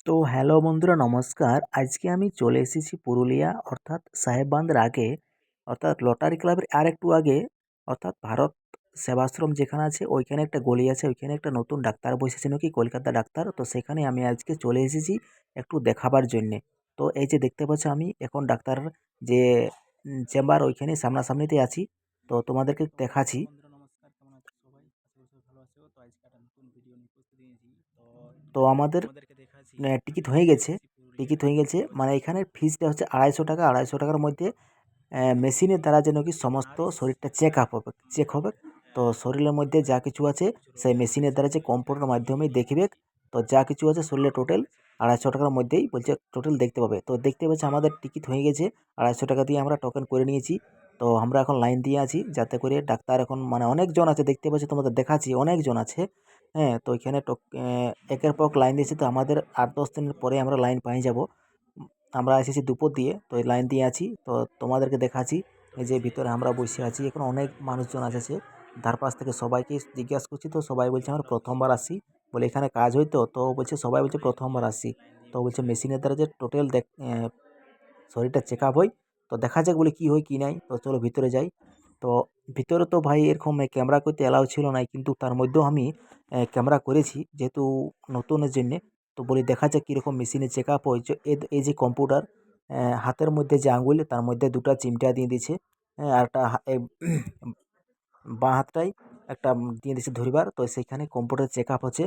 তো হ্যালো বন্ধুরা, নমস্কার। আজকে আমি চলে এসেছি পুরুলিয়া, অর্থাৎ সাহেববাঁধের আগে, অর্থাৎ লটারি ক্লাবের আর একটু আগে, অর্থাৎ ভারত সেবাশ্রম যেখানে আছে ওইখানে একটা গলি আছে, ওইখানে একটা নতুন ডাক্তার বসেছে নাকি, কলকাতা ডাক্তার। তো সেখানে আমি আজকে চলে এসেছি একটু দেখাবার জন্যে। তো এই যে দেখতে পাচ্ছ, আমি এখন ডাক্তার যে চেম্বার ওইখানে সামনাসামনিতে আছি। তো তোমাদেরকে দেখাচ্ছি। বন্ধুরা নমস্কার, কেমন আছো সবাই? আশা করি সবাই ভালো আছো। তো আজকে একটা নতুন ভিডিও নিয়ে উপস্থিত হয়েছি। তো তো আমাদের তোমাদেরকে দেখাচ্ছি টিকিট আমি হয়ে চলে গেছে। এসেছি পুরুলিয়া। টিকিট হয়ে গেছে দেখতে মানে পাচ্ছ এখানের ফিজটা হচ্ছে 250 টাকা। 250 টাকার মধ্যে মেশিনের দ্বারা যেন কি সমস্ত নার্স শরীরটা চেক হবে। তো শরীরের মধ্যে যা কিছু আছে কিছু লোক সেই দেখাচ্ছে মেশিনের দ্বারা যে তোমাদেরকে কম্পিউটারের দেখাচ্ছি মাধ্যমে দেখতে দেখবে। পাচ্ছ। তো যা কিছু আছে শরীরে টোটাল দেখাচ্ছি পুরো 250 টাকার মধ্যেই বলছে টোটাল দেখতে পাবে। তো দেখতে পাচ্ছি আমাদের টিকিট হয়ে গেছে। 250 টাকা দিয়ে আমরা টোকেন করে নিয়েছি। তো আমরা এখন লাইন দিয়ে আছি যাতে করে ডাক্তার এখন মানে অনেকজন আছে, দেখতে পাচ্ছি তোমাদের দেখাচ্ছি অনেকজন আছে। হ্যাঁ, তো এখানে একের পর এক লাইন দিয়েছে। তো আমাদের 8-10 দিনের পরে আমরা লাইন পেয়ে যাব। আমরা এসেছি দুপুর দিয়ে, তো এই লাইন দিয়ে আছি। তো তোমাদেরকে দেখাচ্ছি তো এই এই যে যে ভিতরে আমরা দেখাচ্ছি বসে আছি, এখন তোমাদেরকে অনেক মানুষজন আসছে ধারপাশ থেকে। সবাইকে জিজ্ঞাসা করছি, তো সবাই বলছে আমরা প্রথমবার আসি। বলে এখানে কাজ হইতো, তো বলছে সবাই বলছে লাইন দিয়ে প্রথমবার আসি। লাইন দিয়ে তো বলছে বসে আছে। মেশিনের দ্বারা যে টোটাল শরীরটা চেক আপ হয়। তো দেখা যাক বলে কি হয় কি নাই। তো চলো ভিতরে যাই। তো ভিতরে তো ভাই এরকম ক্যামেরা করতে অ্যালাউ ছিল না, কিন্তু তার মধ্যেও আমি ক্যামেরা করেছি যেহেতু নতুনের জন্যে। তো বলি দেখা যাক কীরকম মেশিনে চেক আপ হয়। এই যে কম্পিউটার, হাতের মধ্যে যে আঙুল তার মধ্যে দুটো চিমটা দিয়ে দিয়েছে। হ্যাঁ, আর একটা বাঁ হাতটাই একটা দিয়ে দিয়েছে ধরিবার। তো সেইখানে কম্পিউটার চেক আপ হচ্ছে,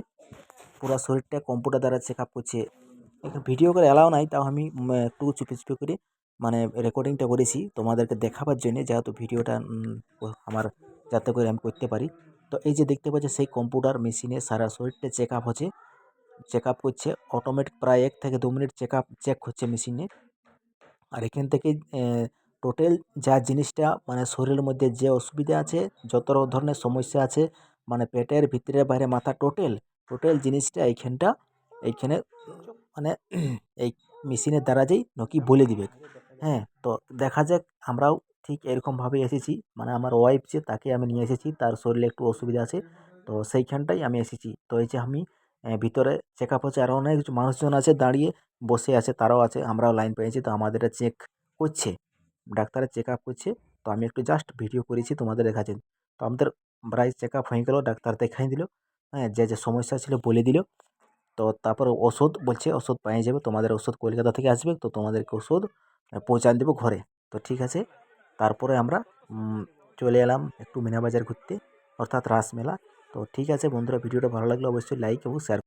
পুরো শরীরটা কম্পিউটার দ্বারা চেক আপ করছে। এখানে ভিডিও করে অ্যালাউ নাই, তাও আমি একটু চুপি চুপি করে মানে রেকর্ডিংটা করেছি তোমাদেরকে দেখাবার জন্য, যেহেতু ভিডিওটা আমার যাতে করে আমি করতে পারি। তো এই যে দেখতে পাচ্ছি সেই কম্পিউটার মেশিনে সারা শরীরটা চেক আপ হচ্ছে, চেক আপ করছে অটোমেটিক। প্রায় 1 থেকে 2 মিনিট চেক হচ্ছে মেশিনে। আর এখান থেকে টোটাল যা জিনিসটা মানে শরীরের মধ্যে যে অসুবিধা আছে, যত ধরনের সমস্যা আছে, মানে পেটের ভিতরে বাইরে মাথা টোটাল টোটাল জিনিসটা এইখানে মানে এই মেশিনের দ্বারা যেই নাকি বলে দিবে। হ্যাঁ, তো দেখা যাক। আমরাও ঠিক এরকমভাবে এসেছি, মানে আমার ওয়াইফ যে তাকে আমি নিয়ে এসেছি, তার শরীরে একটু অসুবিধা আছে। তো সেইখানটাই আমি এসেছি। তো এই যে আমি ভিতরে চেক আপ হচ্ছে, আরও অনেক মানুষজন আছে দাঁড়িয়ে বসে আছে, তারাও আছে, আমরাও লাইন পেয়েছি। তো আমাদের চেক করছে, ডাক্তারের চেক আপ করছে। তো আমি একটু জাস্ট ভিডিও করেছি তোমাদের দেখাচ্ছি। তো আমাদের প্রায় চেক আপ হয়ে গেল, ডাক্তার দেখাই দিল। হ্যাঁ, যে যে সমস্যা ছিল বলে দিল। তো তারপর ওষুধ বলছে ওষুধ পেয়ে যাবে, তোমাদের ওষুধ কলকাতা থেকে আসবে, তো তোমাদেরকে ওষুধ পৌঁছান দেবো ঘরে। তো ঠিক আছে। তারপরে আমরা চলে এলাম একটু মিনা বাজার ঘুরতে, অর্থাৎ রাসমেলা। তো ঠিক আছে বন্ধুরা, ভিডিওটা ভালো লাগলে অবশ্যই লাইক এবং শেয়ার